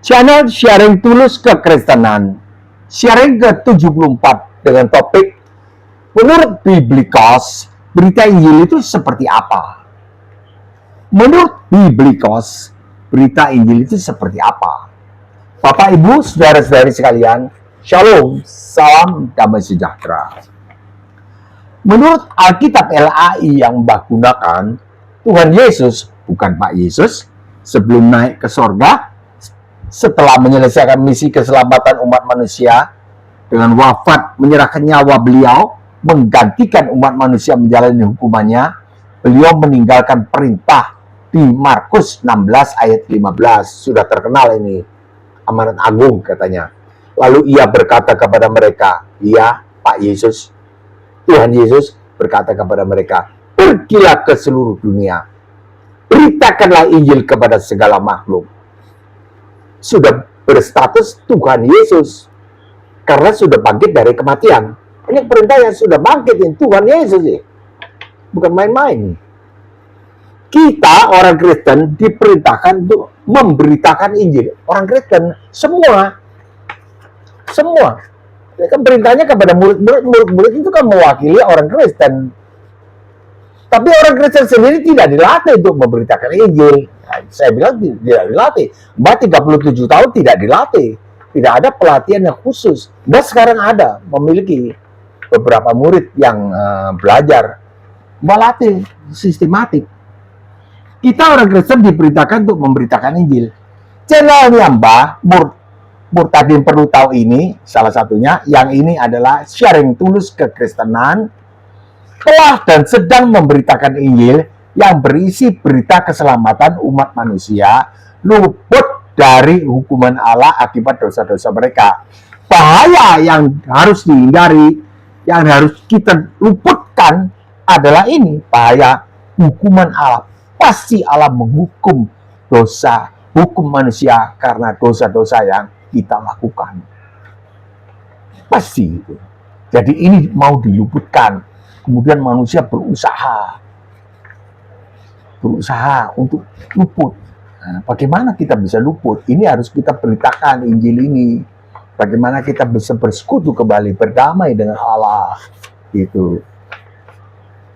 Channel Sharing Tulus Kekristenan, sharing ke-74 dengan topik menurut Biblikos, berita Injil itu seperti apa? Menurut Biblikos, berita Injil itu seperti apa? Bapak, Ibu, saudara-saudari sekalian, Shalom, salam damai sejahtera. Menurut Alkitab LAI yang Mbah gunakan, Tuhan Yesus, bukan Pak Yesus, sebelum naik ke sorga, setelah menyelesaikan misi keselamatan umat manusia, dengan wafat menyerahkan nyawa beliau, menggantikan umat manusia menjalani hukumannya, beliau meninggalkan perintah di Markus 16 ayat 15. Sudah terkenal ini, amanat agung katanya. Lalu ia berkata kepada mereka, iya Pak Yesus, Tuhan Yesus berkata kepada mereka, pergilah ke seluruh dunia, beritakanlah Injil kepada segala makhluk. Sudah berstatus Tuhan Yesus karena sudah bangkit dari kematian. Ini perintah yang sudah bangkit, Tuhan Yesus ya. Bukan main-main. Kita orang Kristen diperintahkan untuk memberitakan Injil. Orang Kristen semua. Ini kan perintahnya kepada murid-murid itu kan mewakili orang Kristen. Tapi orang Kristen sendiri tidak dilatih untuk memberitakan Injil. Nah, saya bilang tidak dilatih. Mbak 37 tahun tidak dilatih. Tidak ada pelatihan yang khusus. Dan sekarang ada, memiliki beberapa murid yang belajar melatih sistematik. Kita orang Kristen diberitakan untuk memberitakan Injil. Channelnya Mbah, Murtadin perlu tahu ini, salah satunya. Yang ini adalah Sharing Tulus Kekristenan, telah dan sedang memberitakan Injil yang berisi berita keselamatan umat manusia luput dari hukuman Allah akibat dosa-dosa mereka. Bahaya yang harus dihindari, yang harus kita luputkan adalah ini, bahaya hukuman Allah. Pasti Allah menghukum dosa, hukum manusia karena dosa-dosa yang kita lakukan. Pasti itu. Jadi ini mau diluputkan. Kemudian manusia berusaha untuk luput. Nah, bagaimana kita bisa luput? Ini harus kita beritakan Injil ini. Bagaimana kita bisa bersekutu kembali, berdamai dengan Allah. Itu.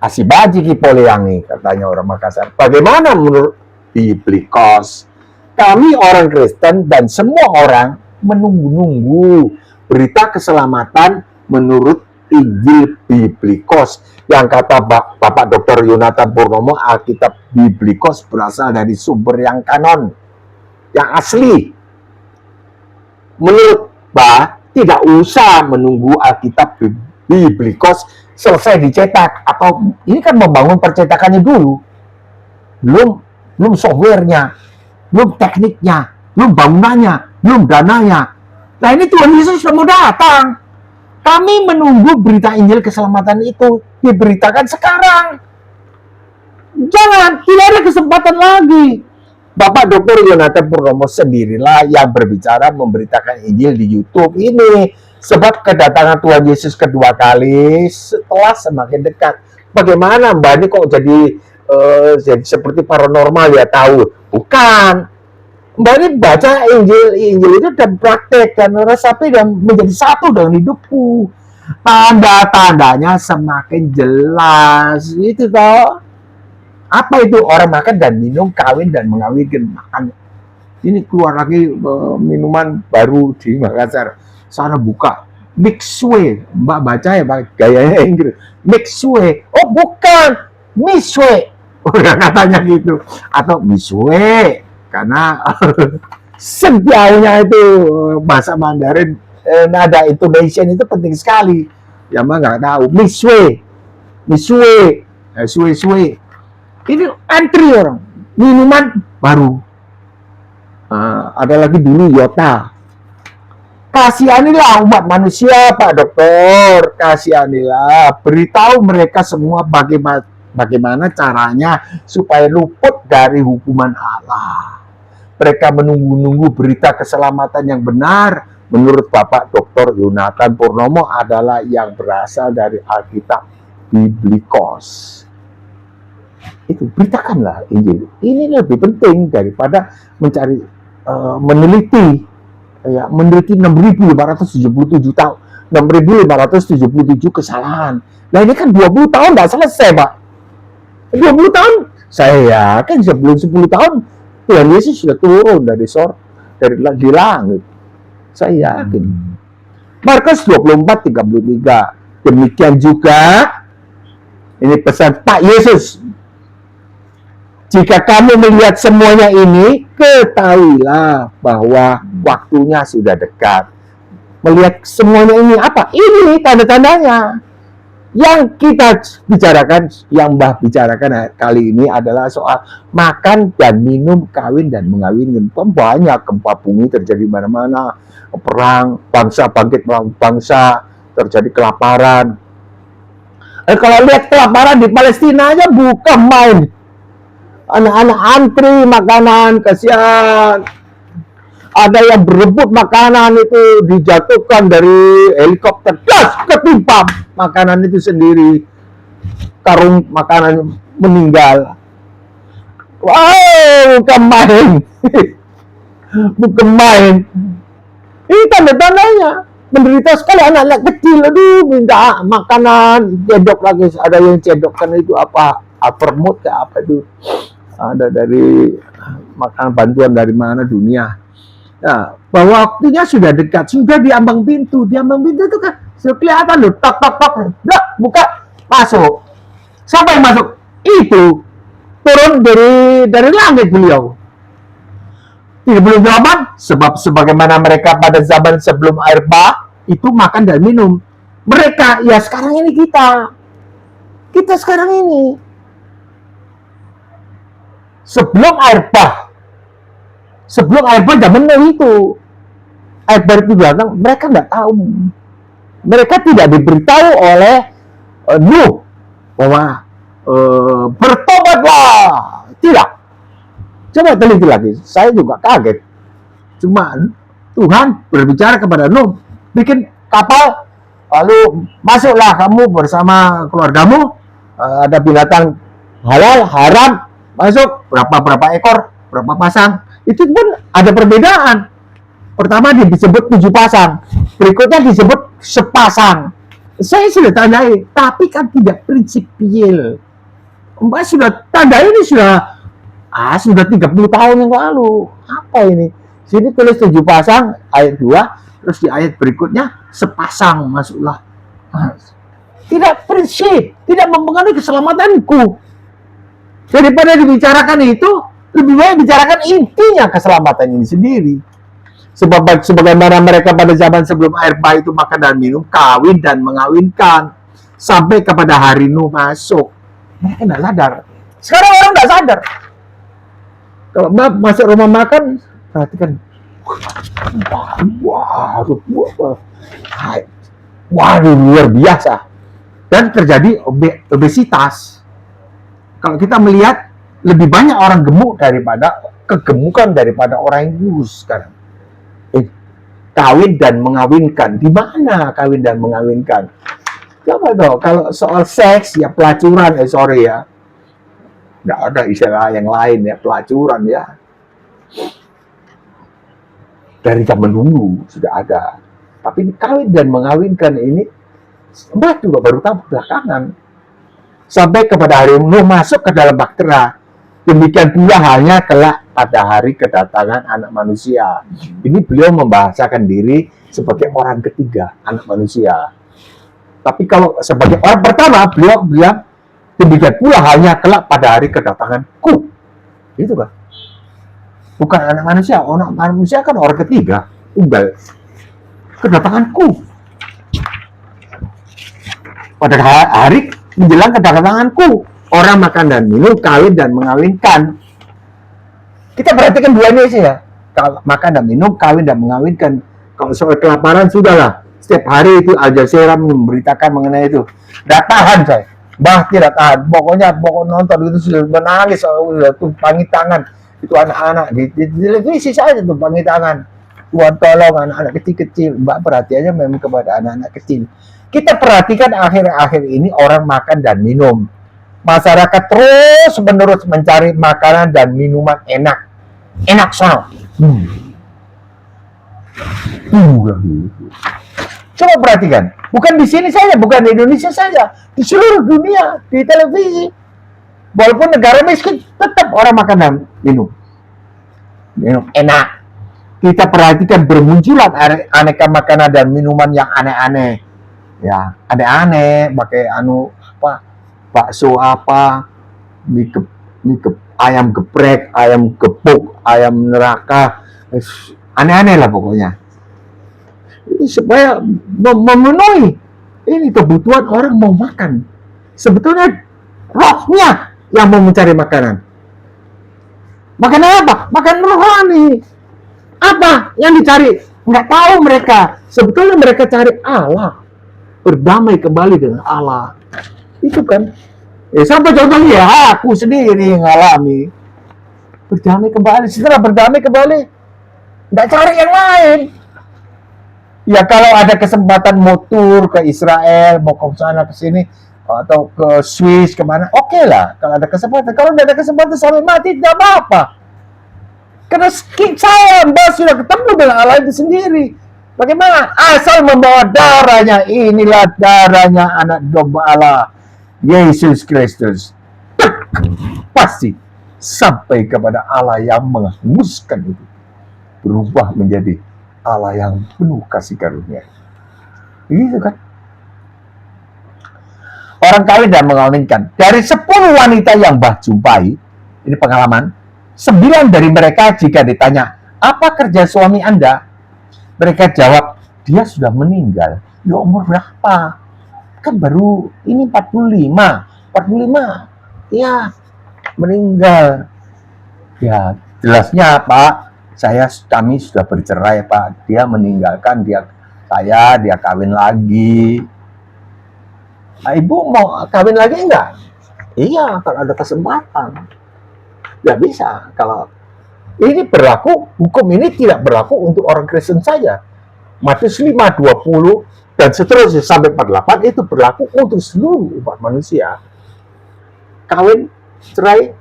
Asibaji kipoleangi, katanya orang Makassar. Bagaimana menurut Biblikos? Kami orang Kristen dan semua orang menunggu-nunggu berita keselamatan menurut Injil Biblikos, yang kata Bapak Dr. Yonatan Purnomo, Alkitab Biblikos berasal dari sumber yang kanon, yang asli. Menurut Mbah, tidak usah menunggu Alkitab Biblikos selesai dicetak, atau ini kan membangun percetakannya dulu. Belum softwarenya, belum tekniknya, belum bangunannya, belum dananya. Nah ini Tuhan Yesus sudah mau datang. Kami menunggu berita Injil keselamatan itu diberitakan sekarang. Jangan, tidak ada kesempatan lagi. Bapak Dr. Yonatan Purnomo sendirilah yang berbicara memberitakan Injil di YouTube ini. Sebab kedatangan Tuhan Yesus kedua kali setelah semakin dekat. Bagaimana Mbak ini kok jadi seperti paranormal ya tahu? Bukan. Mbak ini baca Injil itu dan praktek dan resapi dan menjadi satu dengan hidupku. Tanda-tandanya semakin jelas. Itu toh. Apa itu? Orang makan dan minum, kawin dan mengawinkan. Makan. Ini keluar lagi minuman baru di Makassar. Sana buka. Mixway. Mbak baca ya Pak, gayanya Inggris. Mixway. Oh bukan. Misway. Udah katanya gitu. Atau misway. Karena sejauhnya itu bahasa Mandarin, nada intonation itu penting sekali. Ya mah nggak tahu. Misway. Ini antri orang. Minuman baru. Ada lagi dulu Yota. Kasihanilah umat manusia, Pak Dokter. Kasihanilah. Beritahu mereka semua bagaimana caranya supaya luput dari hukuman Allah. Mereka menunggu-nunggu berita keselamatan yang benar. Menurut Bapak Dr. Yonatan Purnomo adalah yang berasal dari Alkitab Biblikos. Itu beritakanlah Injil. Ini lebih penting daripada mencari meneliti 6.577 tahun, 6.577 kesalahan. Nah ini kan 20 tahun nggak selesai, Pak. 20 tahun, saya yakin sebelum 10 tahun Tuhan Yesus sudah turun dari di langit. Saya yakin. Markus 24:33. Demikian juga, ini pesan Pak Yesus. Jika kamu melihat semuanya ini, ketahuilah bahwa waktunya sudah dekat. Melihat semuanya ini apa? Ini tanda-tandanya. Yang kita bicarakan, yang Mbah bicarakan kali ini adalah soal makan dan minum, kawin dan mengawinkan. Banyak gempa bumi terjadi di mana-mana, perang, bangsa bangkit melawan bangsa, terjadi kelaparan. Kalau lihat kelaparan di Palestina aja bukan main. Anak-anak antri makanan, kasihan. Ada yang berebut makanan itu, dijatuhkan dari helikopter, ketimpa makanan itu sendiri, karung makanan meninggal. Wow, bukan main. Bukan main. Ini tanda-tandanya. Menderita sekali anak-anak kecil, aduh, minta makanan, cedok lagi. Ada yang cedokkan itu apa? Alfamart ke apa itu? Ada dari makanan bantuan dari mana dunia. Nah, bahwa waktunya sudah dekat, sudah di ambang pintu. Di ambang pintu itu kan sudah kelihatan loh, tok, buka, masuk. Siapa yang masuk? Itu turun dari langit beliau. Tidak belum zaman, sebab sebagaimana mereka pada zaman sebelum air bah itu makan dan minum. Mereka, ya sekarang ini kita sekarang ini. Sebelum air bah zaman Nuh itu, air bah itu datang, mereka nggak tahu. Mereka tidak diberitahu oleh Nuh bahwa bertobatlah. Tidak. Coba teliti lagi. Saya juga kaget. Cuma Tuhan berbicara kepada Nuh, bikin kapal, lalu masuklah kamu bersama keluargamu. Ada binatang halal, haram, masuk berapa ekor, berapa pasang. Itu pun ada perbedaan. Pertama disebut 7 pasang, berikutnya disebut sepasang. Saya sudah tandai, tapi kan tidak prinsipil. Mbak sudah tandai ini sudah 30 tahun yang lalu. Apa ini? Sini tulis 7 pasang, ayat 2, terus di ayat berikutnya sepasang masuklah. Tidak prinsip, tidak mempengaruhi keselamatanku. Daripada dibicarakan itu, lebih baik bicarakan intinya keselamatan ini sendiri. Sebagaimana mereka pada zaman sebelum air bah itu makan dan minum, kawin dan mengawinkan, sampai kepada hari Nuh masuk. Mereka tidak sadar. Sekarang orang tidak sadar. Kalau masuk rumah makan, perhatikan. Wah, luar biasa. Dan terjadi obesitas. Kalau kita melihat, lebih banyak orang gemuk daripada kegemukan daripada orang yang kurus sekarang. Kawin dan mengawinkan. Di mana kawin dan mengawinkan? Coba dong, kalau soal seks, ya pelacuran, ya. Nggak ada istilah yang lain ya, pelacuran ya. Dari zaman dulu sudah ada. Tapi kawin dan mengawinkan ini, Mbak juga baru tahu belakangan. Sampai kepada hari Nuh masuk ke dalam bahtera. Demikian pula halnya kelak pada hari kedatangan anak manusia. Ini beliau membahasakan diri sebagai orang ketiga, anak manusia. Tapi kalau sebagai orang pertama, beliau bilang, demikian pula halnya kelak pada hari kedatanganku. Itu kan. Bukan anak manusia. Anak manusia kan orang ketiga. Tunggal. Kedatanganku. Pada hari menjelang kedatanganku. Orang makan dan minum, kawin dan mengawinkan. Kita perhatikan dua ini sih ya. Kalau makan dan minum, kawin dan mengawinkan. Kalau soal kelaparan, sudahlah. Setiap hari itu Al Jazeera memberitakan mengenai itu. Tidak tahan saya. Bah tidak tahan. Pokoknya nonton itu sudah menangis, sudah tumpangi tangan. Itu anak-anak di televisi saja tumpangi tangan. Tuhan tolong anak-anak kecil-kecil. Mbak perhatiannya memang kepada anak-anak kecil. Kita perhatikan akhir-akhir ini orang makan dan minum. Masyarakat terus menerus mencari makanan dan minuman enak. Enak sono. Lagi. Coba perhatikan, bukan di sini saja, bukan di Indonesia saja, di seluruh dunia, di televisi. Walaupun negara miskin, tetap orang makan dan minum enak. Kita perhatikan bermunculan aneka makanan dan minuman yang aneh-aneh. Ya, aneh-aneh, pakai bakso apa, ayam geprek, ayam gepuk, ayam neraka, aneh-aneh lah pokoknya. Ini supaya memenuhi ini kebutuhan orang mau makan. Sebetulnya rohnya yang mau mencari makanan. Makanan apa? Makanan rohani. Apa yang dicari? Nggak tahu mereka. Sebetulnya mereka cari Allah. Berdamai kembali dengan Allah. Itu kan. Sampai contohnya ya, aku sendiri ngalami. Berdamai kembali. Setelah berdamai kembali, nggak cari yang lain. Ya kalau ada kesempatan mau tur ke Israel, mau ke sana ke sini, atau ke Swiss kemana, oke lah. Kalau ada kesempatan. Kalau tidak ada kesempatan sampai mati, tidak apa-apa. Karena saya sudah ketemu dengan Allah itu sendiri. Bagaimana? Asal membawa darahnya, inilah darahnya anak domba Allah, Yesus Kristus. Pasti sampai kepada Allah yang menghanguskan itu. Berubah menjadi Allah yang penuh kasih karunia. Begitu kan? Orang kawin dan mengawinkan. Dari 10 wanita yang Mbah jumpai, ini pengalaman, 9 dari mereka jika ditanya, apa kerja suami Anda? Mereka jawab, dia sudah meninggal. Ya umur berapa? Kan baru ini 45. 45. Ya, meninggal. Ya, jelasnya Pak, kami sudah bercerai Pak. Dia meninggalkan dia kawin lagi. Nah, Ibu mau kawin lagi enggak? Iya, kalau ada kesempatan. Nggak bisa. Kalau ini berlaku, hukum ini tidak berlaku untuk orang Kristen saja. Matius 5, 20 dan seterusnya sampai 48 itu berlaku untuk seluruh umat manusia. Kawin, cerai,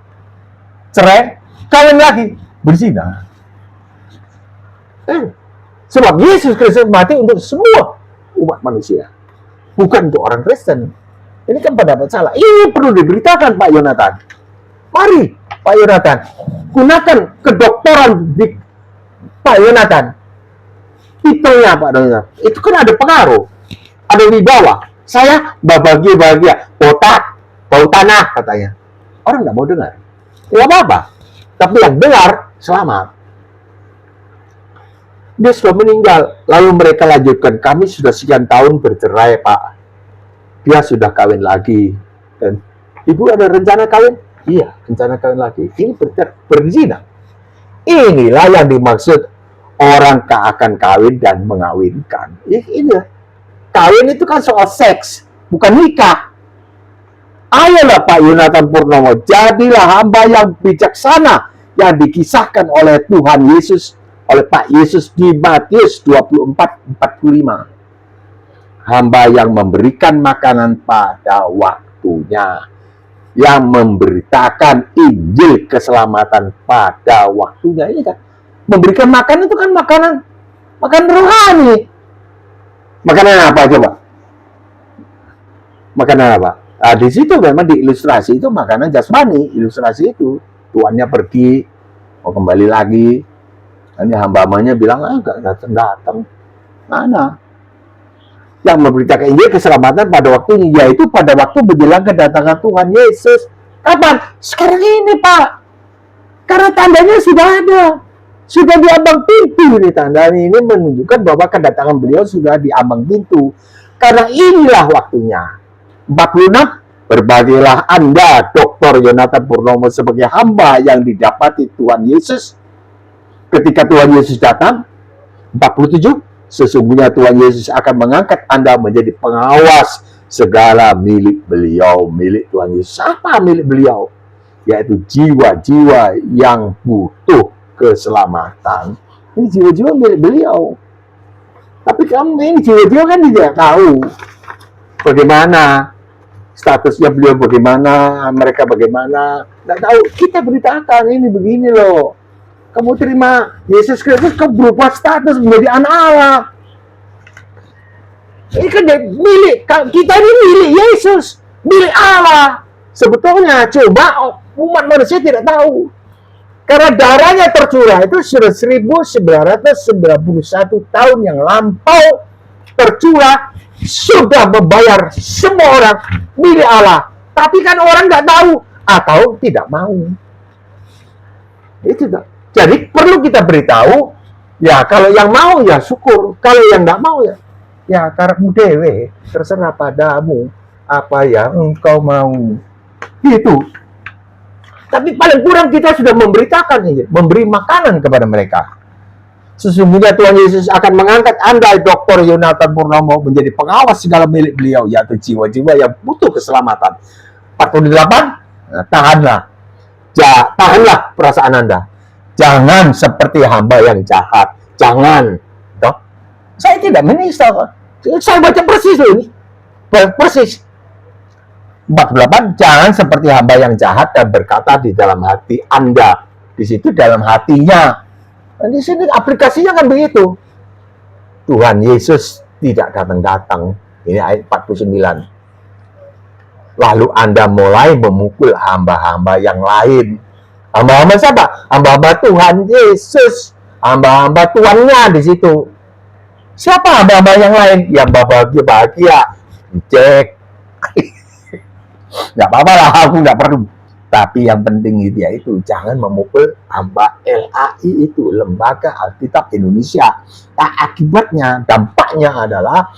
kawin lagi, berzina. Sebab Yesus Kristus mati untuk semua umat manusia, bukan untuk orang Kristen. Ini kan pendapat salah. Ini perlu diberitakan Pak Yonatan. Mari Pak Yonatan, gunakan kedokteran di Pak Yonatan. Titelnya Pak Yonatan, itu kan ada pengaruh, ada wibawa. Saya bahagia, bau tanah katanya. Orang nggak mau dengar. Nggak apa-apa. Tapi yang dengar selamat. Dia sudah meninggal. Lalu mereka lanjutkan, kami sudah sekian tahun bercerai Pak. Dia sudah kawin lagi. Dan Ibu ada rencana kawin? Iya, rencana kawin lagi. Ini berzina. Inilah yang dimaksud orang akan kawin dan mengawinkan. Ini kawin itu kan soal seks, bukan nikah. Ayolah Pak Yonatan Purnomo, jadilah hamba yang bijaksana yang dikisahkan oleh Tuhan Yesus, oleh Pak Yesus di Matius 24:45. Hamba yang memberikan makanan pada waktunya, yang memberitakan Injil keselamatan pada waktunya. Ini kan memberikan makan itu kan makanan rohani. Makanan apa coba? Makanan apa? Nah, di situ memang di ilustrasi itu makanan jasmani. Ilustrasi itu tuannya pergi, mau kembali lagi. Nanti hamba-hambanya bilang, enggak datang. Mana? Yang memberitakan Injil keselamatan pada waktunya, yaitu pada waktu menjelang kedatangan Tuhan Yesus. Kapan? Sekarang ini Pak. Karena tandanya sudah ada. Sudah di ambang pintu ini tanda ini menunjukkan bahwa kedatangan beliau sudah di ambang pintu. Karena inilah waktunya. 46, berbahagialah Anda, Dr. Yonatan Purnomo, sebagai hamba yang didapati Tuhan Yesus ketika Tuhan Yesus datang. 47, sesungguhnya Tuhan Yesus akan mengangkat Anda menjadi pengawas segala milik beliau. Milik Tuhan Yesus. Apa milik beliau? Yaitu jiwa-jiwa yang butuh keselamatan. Ini jiwa-jiwa milik beliau. Tapi kamu ini jiwa-jiwa kan tidak tahu bagaimana statusnya beliau, bagaimana mereka, bagaimana. Tidak tahu. Kita beritakan ini begini loh. Kamu terima Yesus Kristus, kamu berubah status menjadi anak Allah. Ini kan milik, kita ini milik Yesus, milik Allah. Sebetulnya coba umat manusia tidak tahu. Karena darahnya tercurah itu sudah 1991 tahun yang lampau tercurah, sudah membayar semua orang milik Allah. Tapi kan orang nggak tahu atau tidak mau. Itu tak. Jadi perlu kita beritahu, ya kalau yang mau ya syukur, kalau yang nggak mau ya karepmu dewe, terserah padamu apa yang engkau mau. Itu. Tapi paling kurang kita sudah memberitakan ini, memberi makanan kepada mereka. Sesungguhnya Tuhan Yesus akan mengangkat Anda, Dr. Yonatan Purnomo, menjadi pengawas segala milik beliau, yaitu jiwa-jiwa yang butuh keselamatan. 48, tahanlah. Tahanlah perasaan Anda. Jangan seperti hamba yang jahat. Jangan. Toh? Saya tidak menista. Saya baca persis ini. Persis. 48, jangan seperti hamba yang jahat dan berkata di dalam hati Anda. Di situ dalam hatinya. Dan di sini aplikasinya kan begitu. Tuhan Yesus tidak datang-datang. Ini ayat 49. Lalu Anda mulai memukul hamba-hamba yang lain. Hamba-hamba siapa? Hamba-hamba Tuhan Yesus. Hamba-hamba Tuannya di situ. Siapa hamba-hamba yang lain? Yang bahagia-bahagia. Cek. Nggak apa-apa lah, aku nggak perlu. Tapi yang penting itu yaitu jangan memukul hamba LAI itu, Lembaga Alkitab Indonesia. Nah, akibatnya, dampaknya adalah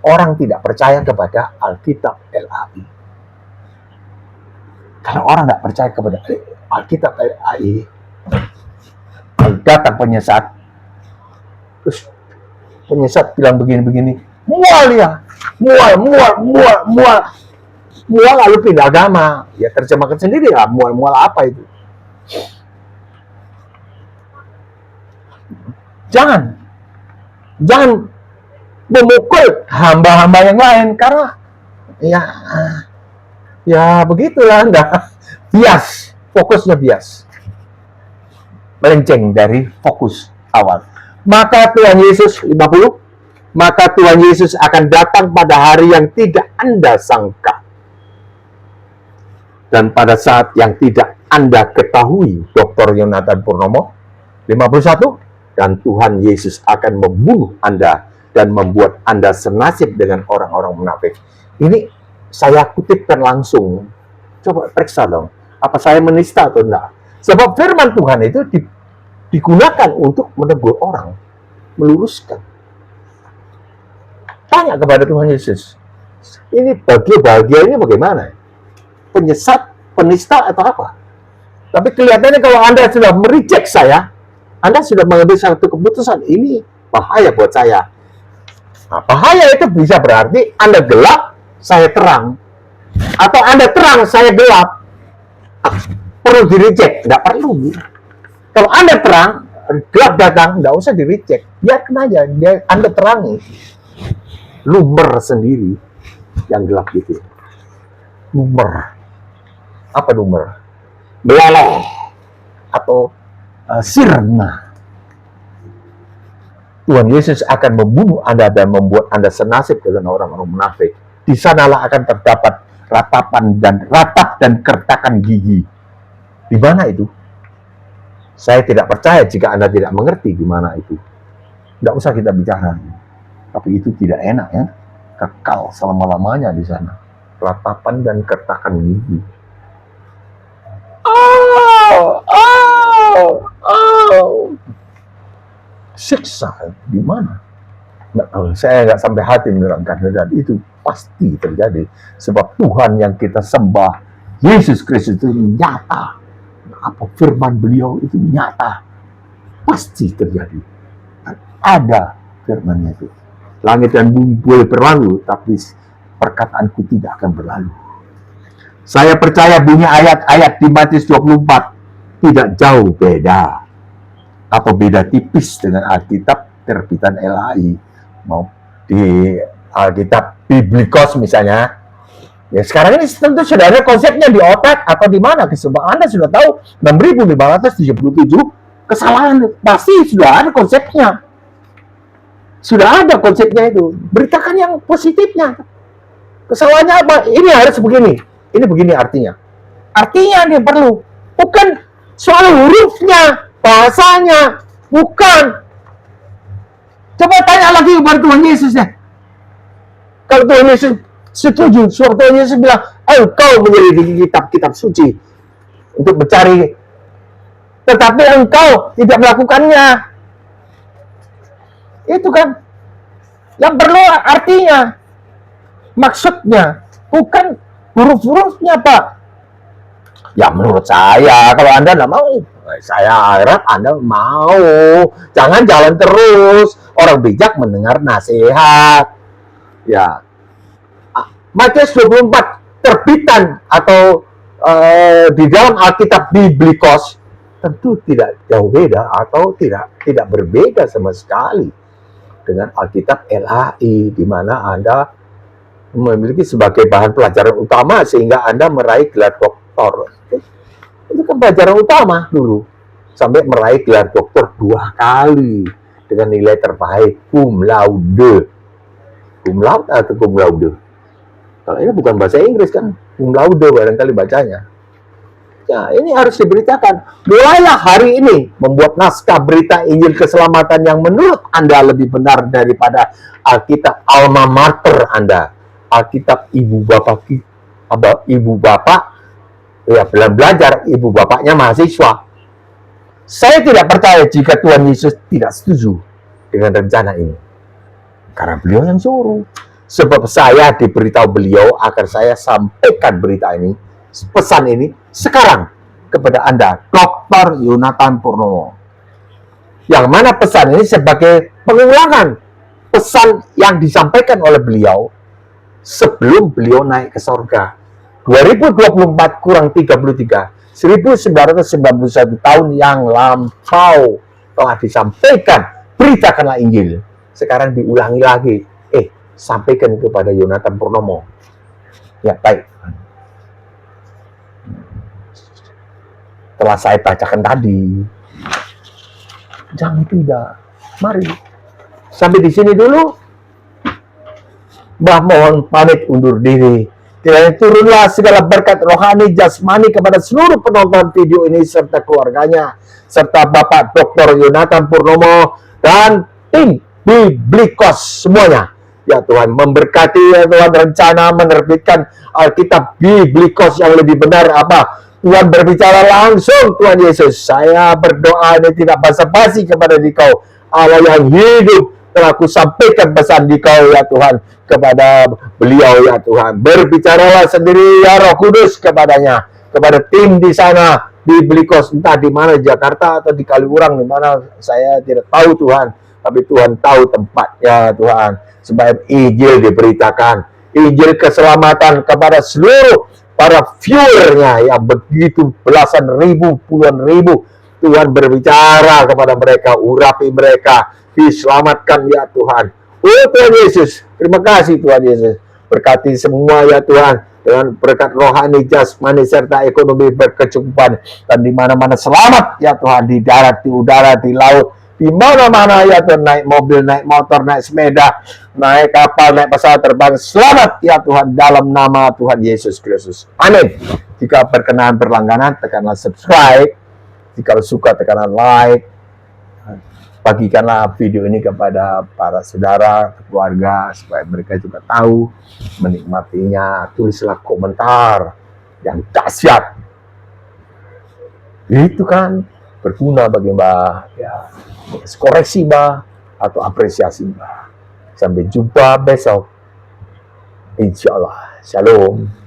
orang tidak percaya kepada Alkitab LAI. Kalau orang nggak percaya kepada Alkitab LAI, datang penyesat, terus penyesat bilang begini-begini, mual ya, mual, lalu pindah agama. Ya terjemahkan sendiri lah, mual apa itu. Jangan memukul hamba-hamba yang lain, karena ya begitulah Anda. Bias, fokusnya bias. Melenceng dari fokus awal. Maka Tuhan Yesus, 50, maka Tuhan Yesus akan datang pada hari yang tidak Anda sangka. Dan pada saat yang tidak Anda ketahui, Dr. Yonatan Purnomo, 51, dan Tuhan Yesus akan membunuh Anda dan membuat Anda senasib dengan orang-orang munafik. Ini saya kutipkan langsung. Coba periksa dong, apa saya menista atau enggak. Sebab firman Tuhan itu digunakan untuk menegur orang, meluruskan. Tanya kepada Tuhan Yesus, ini bahagia-bahagia ini bagaimana? Penyesat, penista atau apa? Tapi kelihatannya kalau Anda sudah mereject saya, Anda sudah mengambil satu keputusan, ini bahaya buat saya. Nah, bahaya itu bisa berarti Anda gelap, saya terang. Atau Anda terang, saya gelap. Perlu di-reject? Nggak perlu. Kalau Anda terang, gelap datang, nggak usah di-reject. Biarkan aja, Anda terangi. Lumer sendiri yang gelap gitu. Lumer. Apa lumer? Meleleh atau sirna. Tuhan Yesus akan membunuh Anda dan membuat Anda senasib dengan orang-orang munafik. Di sanalah akan terdapat ratap dan kertakan gigi. Di mana itu? Saya tidak percaya jika Anda tidak mengerti di mana itu. Tidak usah kita bicara. Tapi itu tidak enak ya. Kekal selama-lamanya di sana. Ratapan dan kertakan gigi. Siksa di mana? Saya nggak sampai hati menerangkan, dan itu pasti terjadi. Sebab Tuhan yang kita sembah, Yesus Kristus itu nyata. Apa firman beliau itu nyata. Pasti terjadi. Ada firmannya itu. Langit dan bumi boleh berlalu, tapi perkataanku tidak akan berlalu. Saya percaya bunyi ayat-ayat di Matius 24 tidak jauh beda. Atau beda tipis dengan Alkitab terbitan LAI. Mau di Alkitab Biblikos misalnya. Ya sekarang ini tentu sudah ada konsepnya di otak atau di mana. Sebab Anda sudah tahu 6.577 kesalahan, pasti sudah ada konsepnya. Sudah ada konsepnya itu. Beritakan yang positifnya. Kesalahannya apa? Ini harus begini. Ini begini artinya. Artinya dia perlu. Bukan soal hurufnya, bahasanya. Bukan. Coba tanya lagi kepada Tuhan Yesus ya. Kalau Tuhan Yesus setuju, Tuhan Yesus bilang, engkau menyelidiki kitab-kitab suci untuk mencari, tetapi engkau tidak melakukannya. Itu kan yang perlu artinya, maksudnya, bukan huruf-hurufnya, Pak. Ya menurut saya, kalau Anda nggak mau, saya harap Anda mau. Jangan jalan terus. Orang bijak mendengar nasihat. Ya, Matius 24 terbitan atau di dalam Alkitab Biblikos tentu tidak jauh beda atau tidak berbeda sama sekali dengan Alkitab LAI, di mana Anda memiliki sebagai bahan pelajaran utama sehingga Anda meraih gelar doktor. Itu kan pelajaran utama dulu, sampai meraih gelar doktor 2 kali dengan nilai terbaik cum laude. Cum laude atau cum laude? Kalau ini bukan bahasa Inggris kan, cum laude barangkali bacanya. Ya, ini harus diberitakan. Mulailah hari ini membuat naskah berita Injil keselamatan yang menurut Anda lebih benar daripada Alkitab alma mater Anda. Alkitab ibu bapak ya belajar, ibu bapaknya mahasiswa. Saya tidak percaya jika Tuhan Yesus tidak setuju dengan rencana ini. Karena beliau yang suruh. Sebab saya diberitahu beliau agar saya sampaikan berita ini, pesan ini sekarang kepada Anda, Dr. Yonatan Purnomo. Yang mana pesan ini sebagai pengulangan pesan yang disampaikan oleh beliau sebelum beliau naik ke sorga. 2024 kurang 33, 1991 tahun yang lampau telah disampaikan, beritakanlah Injil. Sekarang diulangi lagi. Sampaikan kepada Yonatan Purnomo. Ya, baik. Telah saya bacakan tadi. Jangan tidak. Mari. Sampai di sini dulu. Mbah mohon pamit undur diri. Kiranya turunlah segala berkat rohani jasmani kepada seluruh penonton video ini serta keluarganya, serta Bapak Dr. Yonatan Purnomo dan tim Biblikos semuanya. Ya Tuhan, memberkati ya Tuhan rencana menerbitkan Alkitab Biblikos yang lebih benar apa? Tuhan berbicara langsung Tuhan Yesus. Saya berdoa ini tidak basa-basi kepada Dikau, Allah yang hidup. Telah aku sampaikan pesan Dikau ya Tuhan kepada beliau ya Tuhan. Berbicaralah sendiri ya Roh Kudus kepadanya, kepada tim di sana Biblikos, entah di mana, Jakarta atau di Kaliurang, di mana saya tidak tahu Tuhan, tapi Tuhan tahu tempatnya Tuhan. Supaya Injil diberitakan, Injil keselamatan kepada seluruh para viewernya yang begitu belasan ribu, puluhan ribu. Tuhan berbicara kepada mereka, urapi mereka, diselamatkan ya Tuhan. Oh Tuhan Yesus, terima kasih Tuhan Yesus. Berkati semua ya Tuhan, dengan berkat rohani, jasmani, serta ekonomi berkecukupan. Dan di mana-mana selamat ya Tuhan, di darat, di udara, di laut, di mana-mana ya Tuhan, naik mobil, naik motor, naik sepeda, naik kapal, naik pesawat terbang, selamat ya Tuhan dalam nama Tuhan Yesus Kristus. Amin. Jika berkenan berlangganan, tekanlah subscribe. Jika suka, tekanlah like. Bagikanlah video ini kepada para saudara, keluarga, supaya mereka juga tahu, menikmatinya. Tulislah komentar yang dahsyat. Itu kan berguna bagi Mbah, ya, koreksi Mbah atau apresiasi Mbah. Sampai jumpa besok, insya Allah. Shalom.